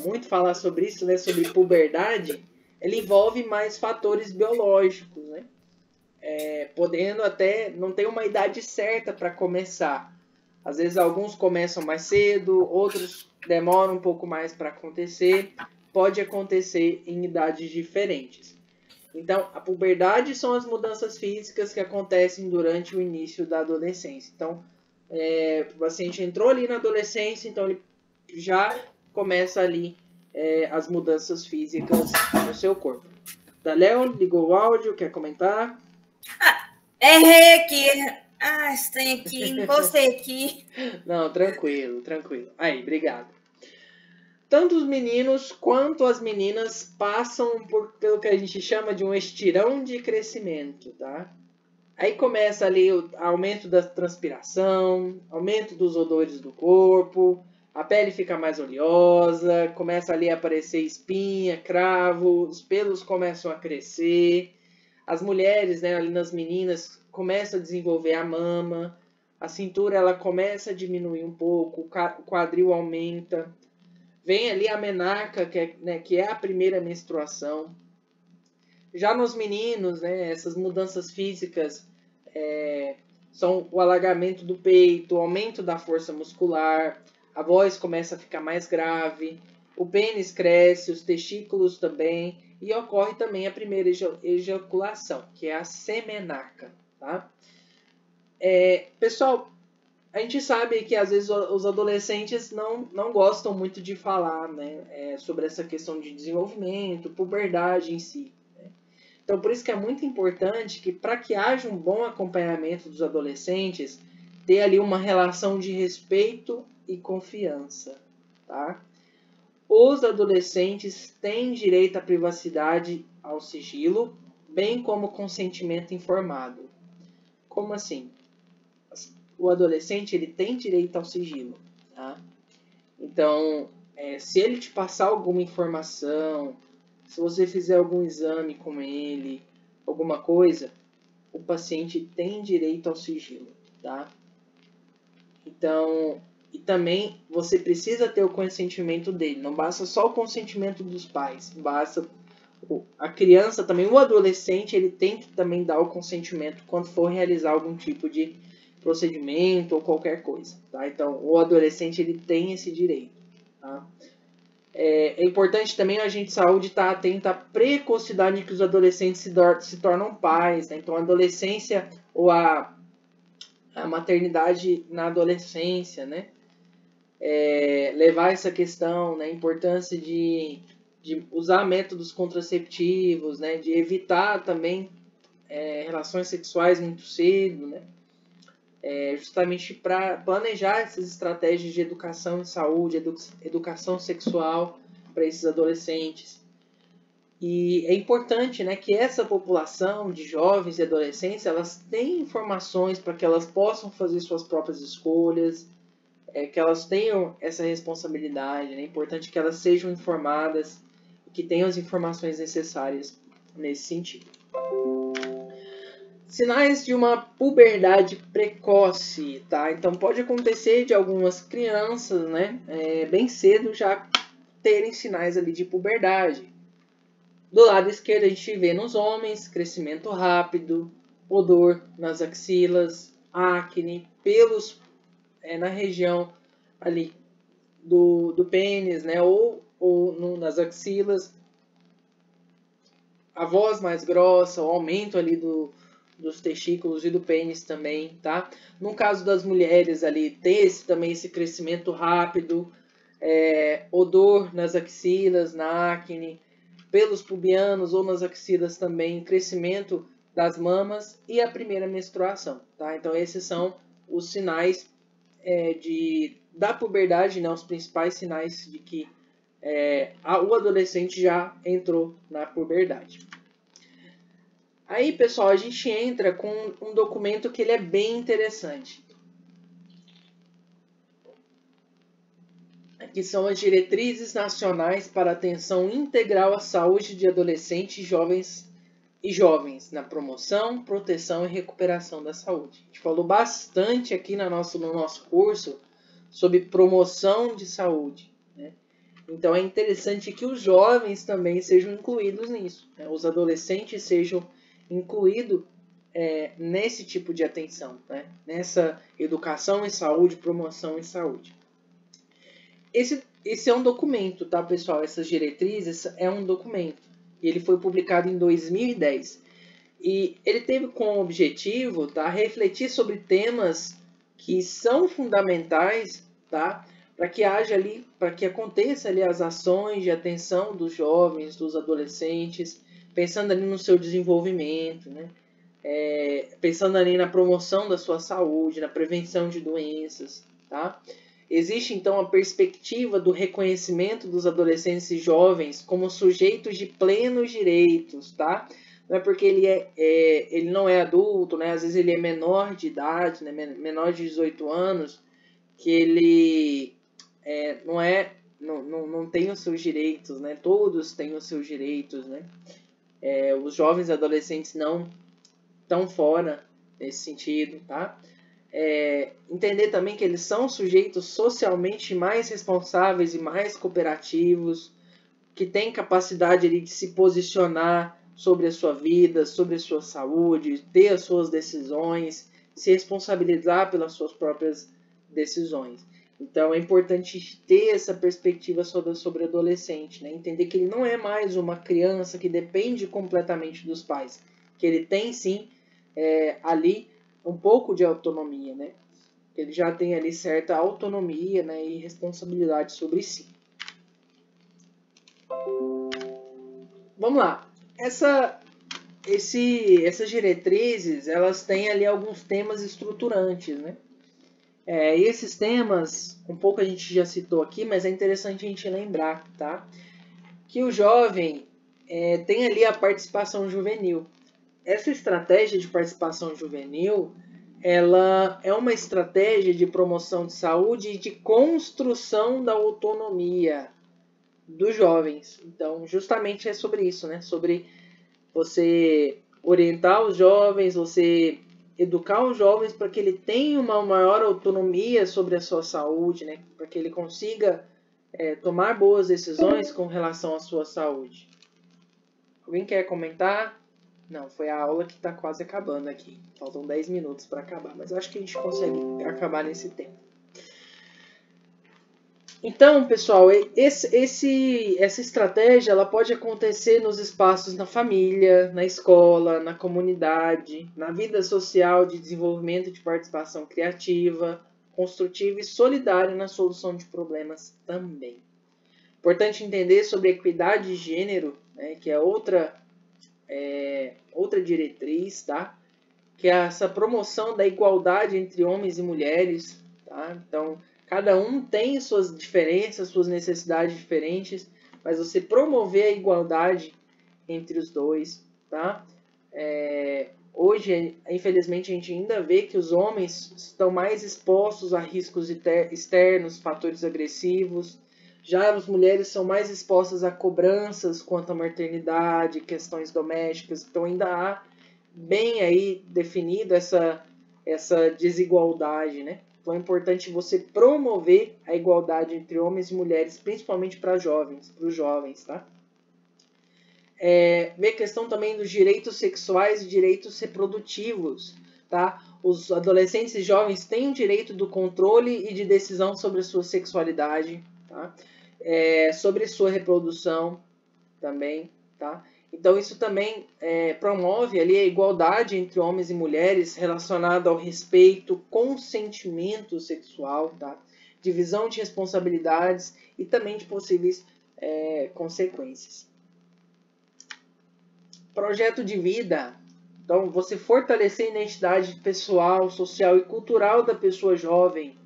Speaker 1: muito falar sobre isso, né? Sobre puberdade, ela envolve mais fatores biológicos, né? Podendo até não ter uma idade certa para começar. Às vezes alguns começam mais cedo, outros demoram um pouco mais para acontecer. Pode acontecer em idades diferentes. Então, a puberdade são as mudanças físicas que acontecem durante o início da adolescência. Então, o paciente entrou ali na adolescência, então ele já começa ali as mudanças físicas no seu corpo. Da Léo, ligou o áudio, quer comentar?
Speaker 3: Errei aqui. Tem aqui, não postei aqui.
Speaker 1: Não, tranquilo. Aí, obrigado. Tanto os meninos quanto as meninas passam pelo que a gente chama de um estirão de crescimento, tá? Aí começa ali o aumento da transpiração, aumento dos odores do corpo, a pele fica mais oleosa, começa ali a aparecer espinha, cravo, os pelos começam a crescer. As mulheres, né, ali nas meninas, começam a desenvolver a mama, a cintura ela começa a diminuir um pouco, o quadril aumenta. Vem ali a menarca, que é a primeira menstruação. Já nos meninos, né, essas mudanças físicas são o alargamento do peito, o aumento da força muscular, a voz começa a ficar mais grave, o pênis cresce, os testículos também, e ocorre também a primeira ejaculação, que é a semenarca, tá? Pessoal, a gente sabe que às vezes os adolescentes não gostam muito de falar, né, sobre essa questão de desenvolvimento, puberdade em si. Né? Então, por isso que é muito importante que, para que haja um bom acompanhamento dos adolescentes, ter ali uma relação de respeito e confiança. Tá? Os adolescentes têm direito à privacidade, ao sigilo, bem como consentimento informado. Como assim? O adolescente ele tem direito ao sigilo. Tá? Então, se ele te passar alguma informação, se você fizer algum exame com ele, alguma coisa, o paciente tem direito ao sigilo. Tá? Então, e também você precisa ter o consentimento dele. Não basta só o consentimento dos pais. Basta a criança também, o adolescente, ele tem que também dar o consentimento quando for realizar algum tipo de procedimento ou qualquer coisa. Tá? Então, o adolescente ele tem esse direito. Tá? É importante também a agente de saúde estar atento à precocidade em que os adolescentes se tornam pais. Né? Então, a adolescência ou a maternidade na adolescência, né? Levar essa questão, né? A importância de usar métodos contraceptivos, né? De evitar também relações sexuais muito cedo, né? Justamente para planejar essas estratégias de educação em saúde, educação sexual, para esses adolescentes. E é importante, né, que essa população de jovens e adolescentes, elas tenham informações para que elas possam fazer suas próprias escolhas, que elas tenham essa responsabilidade, né? É importante que elas sejam informadas, que tenham as informações necessárias nesse sentido. Sinais de uma puberdade precoce, tá? Então pode acontecer de algumas crianças, né, bem cedo já terem sinais ali de puberdade. Do lado esquerdo a gente vê nos homens crescimento rápido, odor nas axilas, acne, pelos na região ali do pênis, né, ou nas axilas, a voz mais grossa, o aumento ali dos testículos e do pênis também, tá? No caso das mulheres ali, tem também esse crescimento rápido, odor nas axilas, na acne, pelos pubianos ou nas axilas também, crescimento das mamas e a primeira menstruação, tá? Então esses são os sinais da puberdade, né? Os principais sinais de que o adolescente já entrou na puberdade. Aí, pessoal, a gente entra com um documento que ele é bem interessante. Que são as Diretrizes Nacionais para Atenção Integral à Saúde de Adolescentes, Jovens na promoção, proteção e recuperação da saúde. A gente falou bastante aqui no nosso curso sobre promoção de saúde, né? Então é interessante que os jovens também sejam incluídos nisso, né? Os adolescentes sejam incluídos nesse tipo de atenção, né? Nessa educação em saúde, promoção em saúde. Esse é um documento, tá, pessoal? Essas diretrizes é um documento. E ele foi publicado em 2010. E ele teve como objetivo, tá, refletir sobre temas que são fundamentais, tá, para que aconteça ali as ações de atenção dos jovens, dos adolescentes, pensando ali no seu desenvolvimento, né? Pensando ali na promoção da sua saúde, na prevenção de doenças, tá? Existe, então, a perspectiva do reconhecimento dos adolescentes e jovens como sujeitos de plenos direitos, tá? Não é porque ele não é adulto, né? Às vezes ele é menor de idade, né? Menor de 18 anos, que ele não tem os seus direitos, né? Todos têm os seus direitos, né? Os jovens e adolescentes não estão fora nesse sentido, tá? Entender também que eles são sujeitos socialmente mais responsáveis e mais cooperativos, que têm capacidade ali de se posicionar sobre a sua vida, sobre a sua saúde, ter as suas decisões, se responsabilizar pelas suas próprias decisões. Então é importante ter essa perspectiva sobre o adolescente, né? Entender que ele não é mais uma criança que depende completamente dos pais, que ele tem sim ali um pouco de autonomia, né? Ele já tem ali certa autonomia, né, e responsabilidade sobre si. Vamos lá. Essas diretrizes, elas têm ali alguns temas estruturantes, né? E esses temas, um pouco a gente já citou aqui, mas é interessante a gente lembrar, tá? Que o jovem tem ali a participação juvenil. Essa estratégia de participação juvenil, ela é uma estratégia de promoção de saúde e de construção da autonomia dos jovens. Então, justamente é sobre isso, né? Sobre você orientar os jovens, você educar os jovens para que ele tenha uma maior autonomia sobre a sua saúde, né? Para que ele consiga tomar boas decisões com relação à sua saúde. Alguém quer comentar? Não, foi a aula que está quase acabando aqui. Faltam 10 minutos para acabar, mas eu acho que a gente consegue acabar nesse tempo. Então, pessoal, essa estratégia ela pode acontecer nos espaços na família, na escola, na comunidade, na vida social de desenvolvimento de participação criativa, construtiva e solidária na solução de problemas também. Importante entender sobre equidade de gênero, né, que é outra diretriz, tá? Que é essa promoção da igualdade entre homens e mulheres, tá? Então, cada um tem suas diferenças, suas necessidades diferentes, mas você promover a igualdade entre os dois, tá? Hoje, infelizmente, a gente ainda vê que os homens estão mais expostos a riscos externos, fatores agressivos. Já as mulheres são mais expostas a cobranças quanto à maternidade, questões domésticas. Então ainda há bem aí definido essa desigualdade, né? Então é importante você promover a igualdade entre homens e mulheres, principalmente para os jovens, tá? Ver a questão também dos direitos sexuais e direitos reprodutivos, tá? Os adolescentes e jovens têm o direito do controle e de decisão sobre a sua sexualidade, tá? Sobre sua reprodução também, tá? Então isso também promove ali a igualdade entre homens e mulheres relacionada ao respeito, consentimento sexual, tá? Divisão de responsabilidades e também de possíveis consequências. Projeto de vida. Então, você fortalecer a identidade pessoal, social e cultural da pessoa jovem,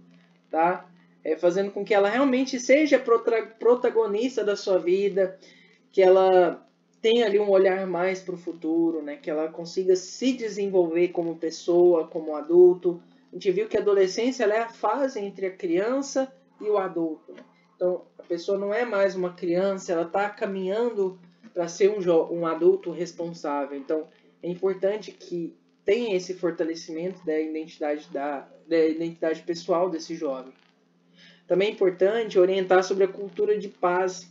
Speaker 1: tá? Fazendo com que ela realmente seja protagonista da sua vida, que ela tenha ali um olhar mais para o futuro, né? Que ela consiga se desenvolver como pessoa, como adulto. A gente viu que a adolescência ela é a fase entre a criança e o adulto, né? Então, a pessoa não é mais uma criança, ela está caminhando para ser um adulto responsável. Então, é importante que tenha esse fortalecimento da identidade pessoal desse jovem. Também é importante orientar sobre a cultura de paz,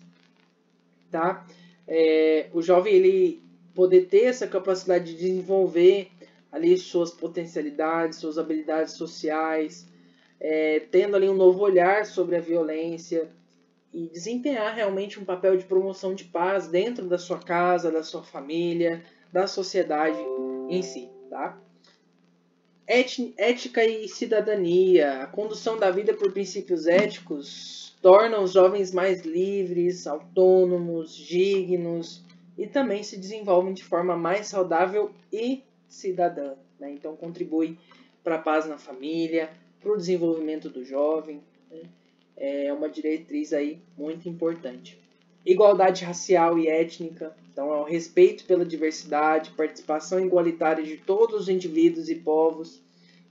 Speaker 1: tá? O jovem ele poder ter essa capacidade de desenvolver ali suas potencialidades, suas habilidades sociais, tendo ali um novo olhar sobre a violência e desempenhar realmente um papel de promoção de paz dentro da sua casa, da sua família, da sociedade em si, tá? Ética e cidadania. A condução da vida por princípios éticos torna os jovens mais livres, autônomos, dignos e também se desenvolvem de forma mais saudável e cidadã, né? Então contribui para a paz na família, para o desenvolvimento do jovem, né? É uma diretriz aí muito importante. Igualdade racial e étnica, então é o respeito pela diversidade, participação igualitária de todos os indivíduos e povos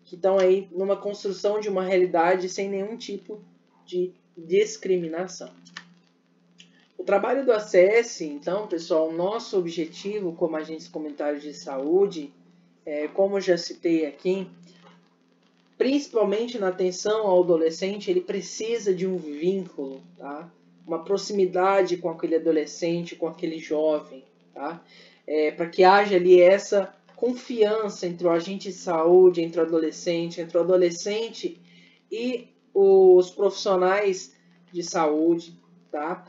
Speaker 1: que estão aí numa construção de uma realidade sem nenhum tipo de discriminação. O trabalho do ACS, então, pessoal, nosso objetivo como agentes comunitários de saúde, como eu já citei aqui, principalmente na atenção ao adolescente, ele precisa de um vínculo, tá? Uma proximidade com aquele adolescente, com aquele jovem, tá? Para que haja ali essa confiança entre o agente de saúde, entre o adolescente e os profissionais de saúde, tá?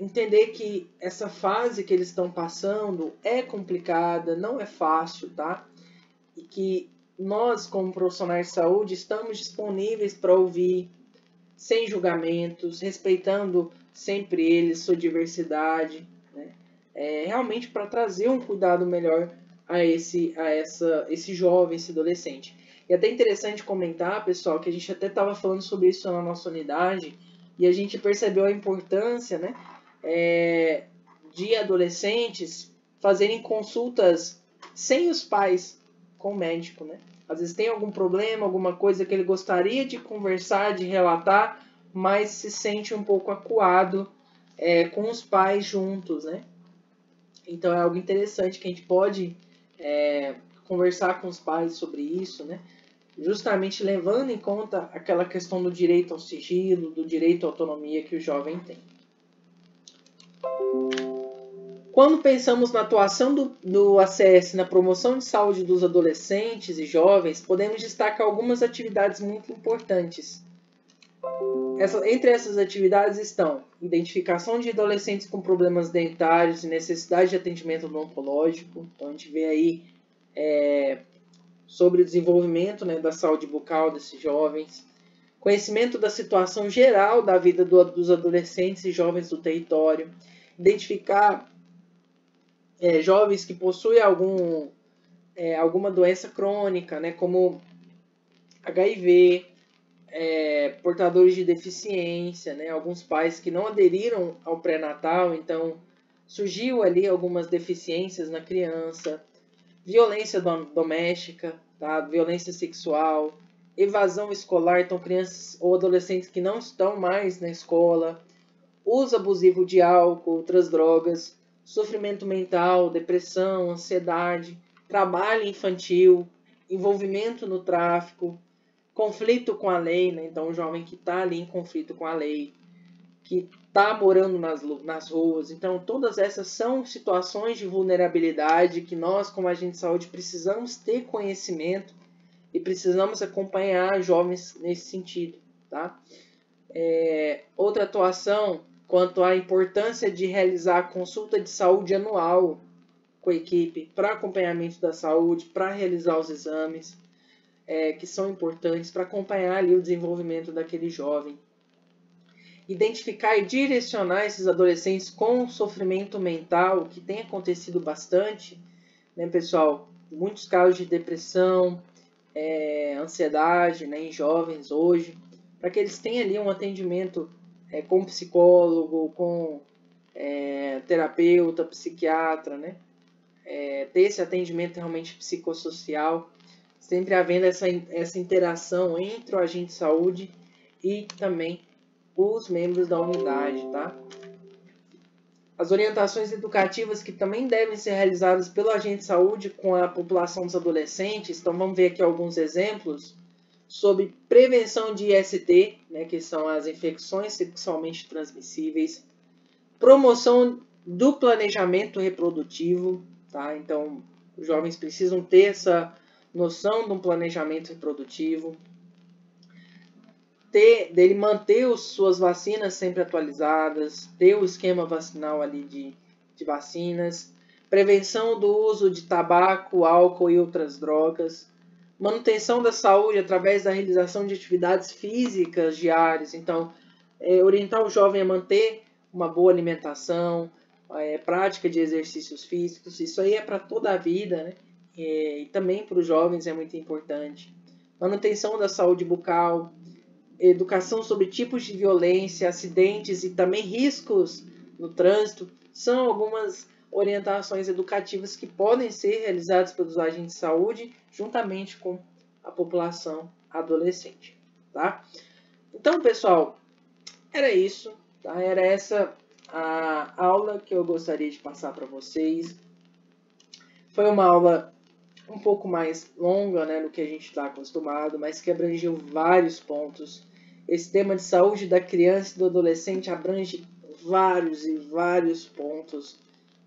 Speaker 1: Entender que essa fase que eles estão passando é complicada, não é fácil, tá? E que nós, como profissionais de saúde, estamos disponíveis para ouvir, sem julgamentos, respeitando sempre eles, sua diversidade, né? Realmente para trazer um cuidado melhor a esse jovem, esse adolescente. E até interessante comentar, pessoal, que a gente até estava falando sobre isso na nossa unidade, e a gente percebeu a importância, né, de adolescentes fazerem consultas sem os pais com o médico, né? Às vezes tem algum problema, alguma coisa que ele gostaria de conversar, de relatar, mas se sente um pouco acuado com os pais juntos, né? Então é algo interessante que a gente pode conversar com os pais sobre isso, né? Justamente levando em conta aquela questão do direito ao sigilo, do direito à autonomia que o jovem tem. Quando pensamos na atuação do ACS na promoção de saúde dos adolescentes e jovens, podemos destacar algumas atividades muito importantes. Entre essas atividades estão identificação de adolescentes com problemas dentários e necessidade de atendimento odontológico. Então a gente vê aí sobre o desenvolvimento, né, da saúde bucal desses jovens. Conhecimento da situação geral da vida dos adolescentes e jovens do território. Identificar jovens que possuem alguma doença crônica, né, como HIV, portadores de deficiência, né? Alguns pais que não aderiram ao pré-natal, então surgiu ali algumas deficiências na criança, violência doméstica, tá? Violência sexual, evasão escolar, então crianças ou adolescentes que não estão mais na escola, uso abusivo de álcool, outras drogas, sofrimento mental, depressão, ansiedade, trabalho infantil, envolvimento no tráfico, conflito com a lei, né? Então o jovem que está ali em conflito com a lei, que está morando nas ruas. Então todas essas são situações de vulnerabilidade que nós, como agente de saúde, precisamos ter conhecimento e precisamos acompanhar jovens nesse sentido, tá? Outra atuação quanto à importância de realizar a consulta de saúde anual com a equipe para acompanhamento da saúde, para realizar os exames que são importantes para acompanhar ali o desenvolvimento daquele jovem. Identificar e direcionar esses adolescentes com sofrimento mental, que tem acontecido bastante, né, pessoal? Muitos casos de depressão, ansiedade, né, em jovens hoje, para que eles tenham ali um atendimento com psicólogo, com terapeuta, psiquiatra, né? Ter esse atendimento realmente psicossocial, sempre havendo essa interação entre o agente de saúde e também os membros da unidade, tá? As orientações educativas que também devem ser realizadas pelo agente de saúde com a população dos adolescentes. Então vamos ver aqui alguns exemplos sobre prevenção de IST, né, que são as infecções sexualmente transmissíveis, promoção do planejamento reprodutivo, tá? Então os jovens precisam ter essa noção de um planejamento reprodutivo, dele manter suas vacinas sempre atualizadas, ter o esquema vacinal ali de vacinas, prevenção do uso de tabaco, álcool e outras drogas, manutenção da saúde através da realização de atividades físicas diárias, então orientar o jovem a manter uma boa alimentação, prática de exercícios físicos, isso aí é para toda a vida, né? E também para os jovens é muito importante. Manutenção da saúde bucal, educação sobre tipos de violência, acidentes e também riscos no trânsito, são algumas orientações educativas que podem ser realizadas pelos agentes de saúde juntamente com a população adolescente, tá? Então, pessoal, era isso, tá? Era essa a aula que eu gostaria de passar para vocês. Foi uma aula um pouco mais longa, né, do que a gente está acostumado, mas que abrangeu vários pontos. Esse tema de saúde da criança e do adolescente abrange vários e vários pontos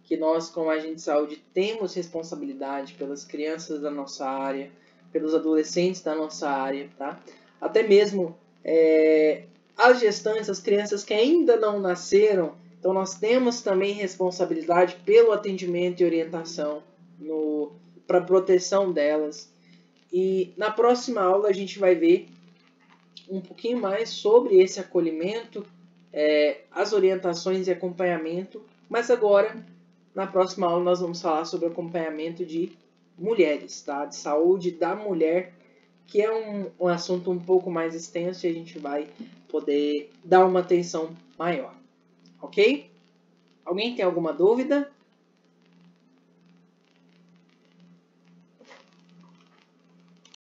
Speaker 1: que nós, como agente de saúde, temos responsabilidade pelas crianças da nossa área, pelos adolescentes da nossa área, tá? Até mesmo as gestantes, as crianças que ainda não nasceram, então nós temos também responsabilidade pelo atendimento e orientação para a proteção delas. E na próxima aula a gente vai ver um pouquinho mais sobre esse acolhimento, as orientações e acompanhamento, mas agora, na próxima aula, nós vamos falar sobre acompanhamento de mulheres, tá? De saúde da mulher, que é um assunto um pouco mais extenso e a gente vai poder dar uma atenção maior, ok? Alguém tem alguma dúvida?